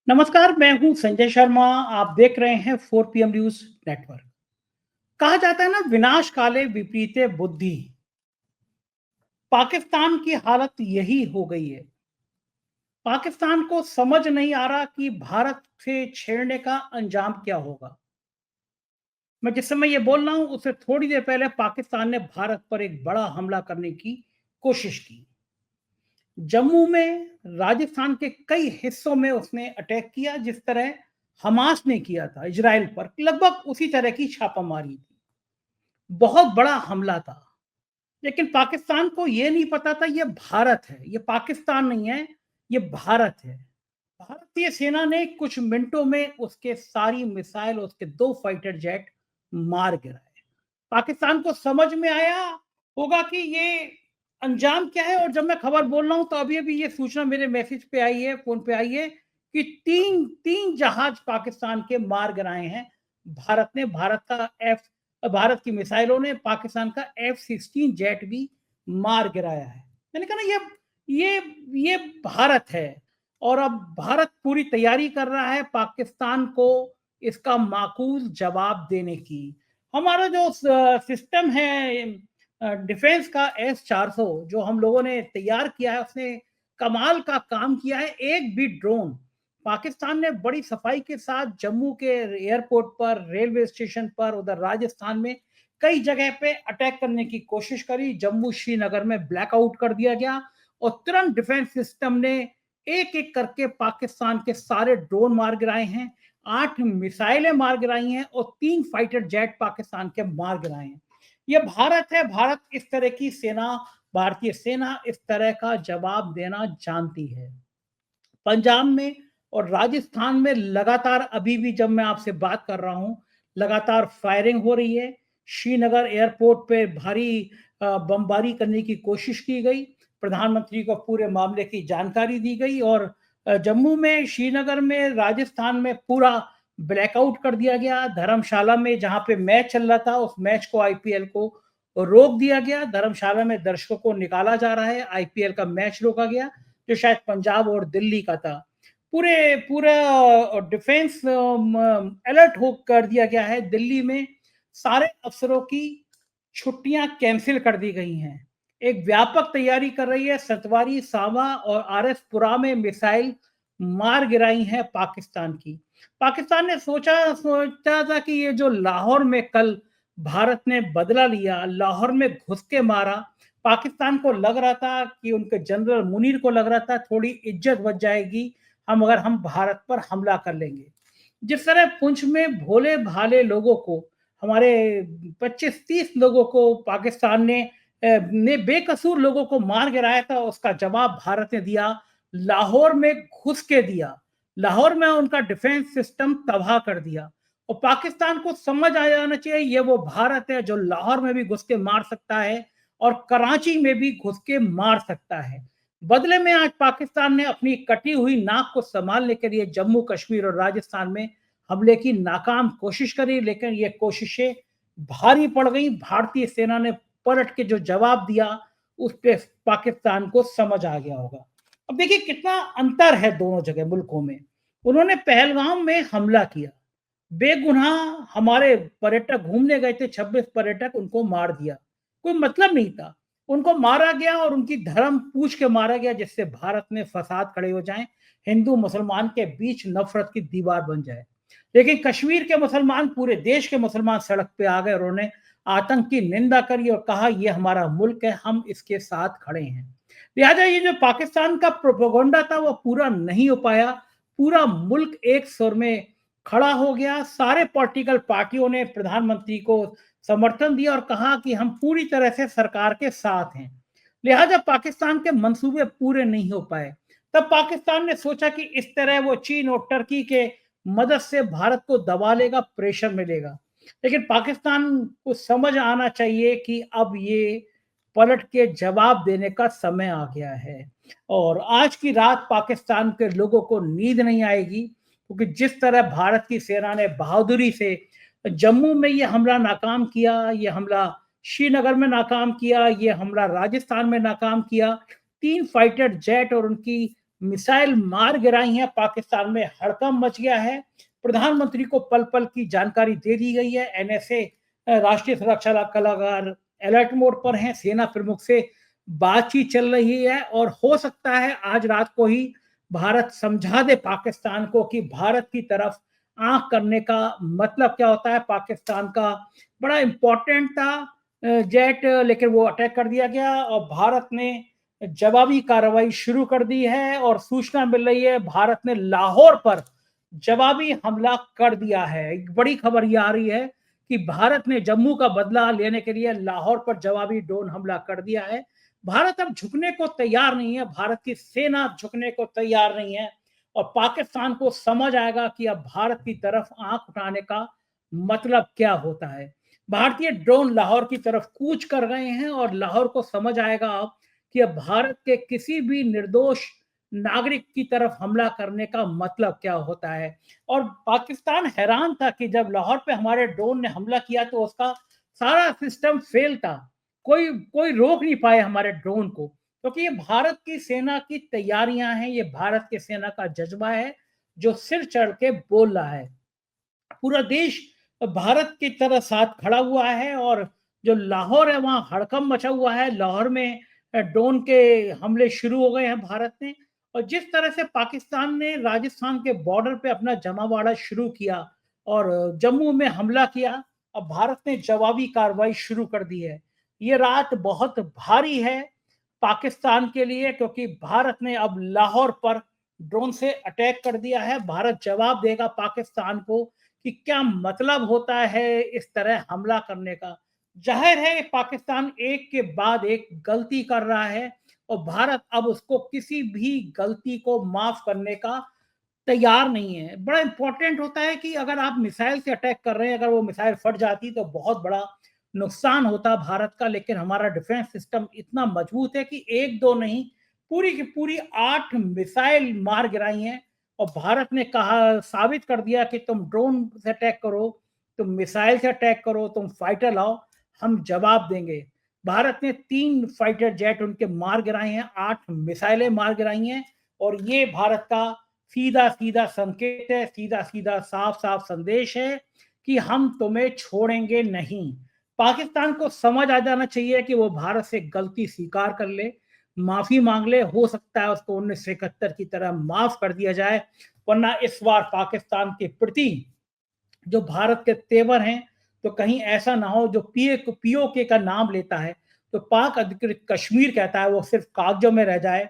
नमस्कार, मैं हूं संजय शर्मा। आप देख रहे हैं 4 PM न्यूज नेटवर्क। कहा जाता है ना, विनाश काले विपरीते बुद्धि। पाकिस्तान की हालत यही हो गई है। पाकिस्तान को समझ नहीं आ रहा कि भारत से छेड़ने का अंजाम क्या होगा। मैं जिस समय ये बोल रहा हूं उससे थोड़ी देर पहले पाकिस्तान ने भारत पर एक बड़ा हमला करने की कोशिश की। जम्मू में, राजस्थान के कई हिस्सों में उसने अटैक किया, जिस तरह हमास ने किया था इजराइल पर। लगभग उसी तरह की छापामारी थी। बहुत बड़ा हमला था। लेकिन पाकिस्तान को यह नहीं पता था ये भारत है, ये पाकिस्तान नहीं है, ये भारत है। भारतीय सेना ने कुछ मिनटों में उसके सारी मिसाइल, उसके 2 फाइटर जेट मार गिराए। पाकिस्तान को समझ में आया होगा कि ये अंजाम क्या है। और जब मैं खबर बोल रहा हूं तो अभी अभी ये सूचना मेरे मैसेज पे आई है, फोन पे आई है कि तीन तीन जहाज पाकिस्तान के मार गिराए हैं भारत ने। भारत की मिसाइलों ने पाकिस्तान का F-16 जेट भी मार गिराया है। मैंने कहा ना, ये ये भारत है। और अब भारत पूरी तैयारी कर रहा है पाकिस्तान को इसका माकूल जवाब देने की। हमारा जो सिस्टम है डिफेंस का, S-400 जो हम लोगों ने तैयार किया है, उसने कमाल का काम किया है। एक भी ड्रोन, पाकिस्तान ने बड़ी सफाई के साथ जम्मू के एयरपोर्ट पर, रेलवे स्टेशन पर, उधर राजस्थान में कई जगह पे अटैक करने की कोशिश करी। जम्मू श्रीनगर में ब्लैकआउट कर दिया गया और तुरंत डिफेंस सिस्टम ने एक एक करके पाकिस्तान के सारे ड्रोन मार गिराए हैं। 8 मिसाइलें मार गिराई हैं और 3 फाइटर जेट पाकिस्तान के मार गिराए हैं। ये भारत है। भारत इस तरह की सेना, भारतीय सेना इस तरह का जवाब देना जानती है। पंजाब में और राजस्थान में लगातार, अभी भी जब मैं आपसे बात कर रहा हूं, लगातार फायरिंग हो रही है। श्रीनगर एयरपोर्ट पे भारी बमबारी करने की कोशिश की गई। प्रधानमंत्री को पूरे मामले की जानकारी दी गई और जम्मू में, श्रीनगर में, राजस्थान में पूरा ब्लैकआउट कर दिया गया। धर्मशाला में जहां पे मैच चल रहा था, उस मैच को, IPL को रोक दिया गया। धर्मशाला में दर्शकों को निकाला जा रहा है। IPL का मैच रोका गया जो शायद पंजाब और दिल्ली का था। पूरे पूरा डिफेंस अलर्ट हो कर दिया गया है। दिल्ली में सारे अफसरों की छुट्टियां कैंसिल कर दी गई हैं। एक व्यापक तैयारी कर रही है। सतवारी, सावा और RS पुरा में मिसाइल मार गिराई है पाकिस्तान की। पाकिस्तान ने सोचा था कि ये जो लाहौर में कल भारत ने बदला लिया, लाहौर में घुस के मारा, पाकिस्तान को लग रहा था कि उनके जनरल मुनीर को लग रहा था थोड़ी इज्जत बच जाएगी हम भारत पर हमला कर लेंगे। जिस तरह पुंछ में भोले भाले लोगों को, हमारे 25-30 लोगों को पाकिस्तान ने बेकसूर लोगों को मार गिराया था, उसका जवाब भारत ने दिया। लाहौर में घुस के दिया। लाहौर में उनका डिफेंस सिस्टम तबाह कर दिया। और पाकिस्तान को समझ आ जाना चाहिए ये वो भारत है जो लाहौर में भी घुस के मार सकता है और कराची में भी घुस के मार सकता है। बदले में आज पाकिस्तान ने अपनी कटी हुई नाक को संभालने के लिए जम्मू कश्मीर और राजस्थान में हमले की नाकाम कोशिश करी, लेकिन ये कोशिशें भारी पड़ गई। भारतीय सेना ने पलट के जो जवाब दिया, उस पे पाकिस्तान को समझ आ गया होगा। अब देखिए कितना अंतर है दोनों जगह मुल्कों में। उन्होंने पहलगाम में हमला किया, बेगुनाह हमारे पर्यटक घूमने गए थे, 26 पर्यटक, उनको मार दिया। कोई मतलब नहीं था, उनको मारा गया और उनकी धर्म पूछ के मारा गया, जिससे भारत में फसाद खड़े हो जाएं, हिंदू मुसलमान के बीच नफरत की दीवार बन जाए। लेकिन कश्मीर के मुसलमान, पूरे देश के मुसलमान सड़क पे आ गए और उन्होंने आतंक की निंदा करी और कहा ये हमारा मुल्क है, हम इसके साथ खड़े हैं। लिहाजा ये जो पाकिस्तान का प्रोपेगेंडा था वो पूरा नहीं हो पाया। पूरा मुल्क एक सुर में खड़ा हो गया। सारे पॉलिटिकल पार्टियों ने प्रधानमंत्री को समर्थन दिया और कहा कि हम पूरी तरह से सरकार के साथ हैं। लिहाजा पाकिस्तान के मंसूबे पूरे नहीं हो पाए। तब पाकिस्तान ने सोचा कि इस तरह वो चीन और टर्की के मदद से भारत को दबा लेगा, प्रेशर मिलेगा। लेकिन पाकिस्तान को समझ आना चाहिए कि अब ये पलट के जवाब देने का समय आ गया है। और आज की रात पाकिस्तान के लोगों को नींद नहीं आएगी, क्योंकि जिस तरह भारत की सेना ने बहादुरी से जम्मू में ये हमला नाकाम किया, ये हमला श्रीनगर में नाकाम किया, ये हमला राजस्थान में नाकाम किया, 3 फाइटर जेट और उनकी मिसाइल मार गिराई हैं, पाकिस्तान में हड़कंप मच गया है। प्रधानमंत्री को पल-पल की जानकारी दे दी गई है। एनएसए राष्ट्रीय सुरक्षा सलाहकार अलर्ट मोड पर हैं, सेना प्रमुख से बातचीत चल रही है और हो सकता है आज रात को ही भारत समझा दे पाकिस्तान को कि भारत की तरफ आँख करने का मतलब क्या होता है। पाकिस्तान का बड़ा इम्पोर्टेंट था जेट, लेकिन वो अटैक कर दिया गया और भारत ने जवाबी कार्रवाई शुरू कर दी है और सूचना मिल रही है भारत ने लाहौर पर जवाबी हमला कर दिया है। एक बड़ी खबर ये आ रही है कि भारत ने जम्मू का बदला लेने के लिए लाहौर पर जवाबी ड्रोन हमला कर दिया है। भारत अब झुकने को तैयार नहीं है, भारत की सेना झुकने को तैयार नहीं है और पाकिस्तान को समझ आएगा कि अब भारत की तरफ आंख उठाने का मतलब क्या होता है। भारतीय ड्रोन लाहौर की तरफ कूच कर गए हैं और लाहौर को समझ आएगा अब कि अब भारत के किसी भी निर्दोष नागरिक की तरफ हमला करने का मतलब क्या होता है। और पाकिस्तान हैरान था कि जब लाहौर पे हमारे ड्रोन ने हमला किया तो उसका सारा सिस्टम फेल था। कोई कोई रोक नहीं पाए हमारे ड्रोन को, क्योंकि ये भारत की सेना की तैयारियां हैं, ये भारत की सेना का जज्बा है जो सिर चढ़ के बोल रहा है। पूरा देश भारत की तरह साथ खड़ा हुआ है और जो लाहौर है वहाँ हड़कंप मचा हुआ है। लाहौर में ड्रोन के हमले शुरू हो गए हैं भारत ने, और जिस तरह से पाकिस्तान ने राजस्थान के बॉर्डर पे अपना जमावड़ा शुरू किया और जम्मू में हमला किया, अब भारत ने जवाबी कार्रवाई शुरू कर दी है। ये रात बहुत भारी है पाकिस्तान के लिए, क्योंकि भारत ने अब लाहौर पर ड्रोन से अटैक कर दिया है। भारत जवाब देगा पाकिस्तान को कि क्या मतलब होता है इस तरह हमला करने का। जाहिर है पाकिस्तान एक के बाद एक गलती कर रहा है और भारत अब उसको किसी भी गलती को माफ करने का तैयार नहीं है। बड़ा इंपॉर्टेंट होता है कि अगर आप मिसाइल से अटैक कर रहे हैं, अगर वो मिसाइल फट जाती तो बहुत बड़ा नुकसान होता भारत का, लेकिन हमारा डिफेंस सिस्टम इतना मजबूत है कि एक दो नहीं, पूरी की पूरी 8 मिसाइल मार गिराई हैं और भारत ने कहा, साबित कर दिया कि तुम ड्रोन से अटैक करो, तुम मिसाइल से अटैक करो, तुम फाइटर लाओ, हम जवाब देंगे। भारत ने 3 फाइटर जेट उनके मार गिराए हैं, 8 मिसाइलें मार गिराई हैं और ये भारत का सीधा सीधा संकेत है, सीधा सीधा साफ साफ संदेश है कि हम तुम्हें छोड़ेंगे नहीं। पाकिस्तान को समझ आ जाना चाहिए कि वो भारत से गलती स्वीकार कर ले, माफी मांग ले, हो सकता है उसको 1971 की तरह माफ कर दिया जाए, वरना इस बार पाकिस्तान के प्रति जो भारत के तेवर हैं तो कहीं ऐसा ना हो जो पीओके का नाम लेता है तो पाक अधिकृत कश्मीर कहता है वो सिर्फ कागजों में रह जाए,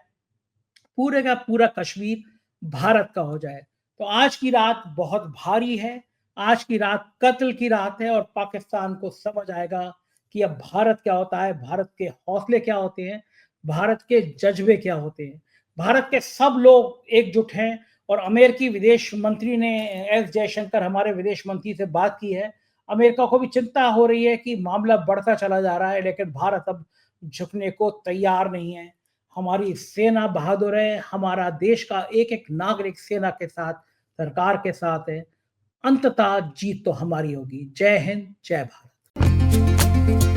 पूरे का पूरा कश्मीर भारत का हो जाए। तो आज की रात बहुत भारी है, आज की रात कत्ल की रात है और पाकिस्तान को समझ आएगा कि अब भारत क्या होता है, भारत के हौसले क्या होते हैं, भारत के जज्बे क्या होते हैं। भारत के सब लोग एकजुट हैं और अमेरिकी विदेश मंत्री ने, एस जयशंकर हमारे विदेश मंत्री से बात की है। अमेरिका को भी चिंता हो रही है कि मामला बढ़ता चला जा रहा है, लेकिन भारत अब झुकने को तैयार नहीं है। हमारी सेना बहादुर है, हमारा देश का एक एक नागरिक सेना के साथ, सरकार के साथ है। अंततः जीत तो हमारी होगी। जय हिंद, जय भारत।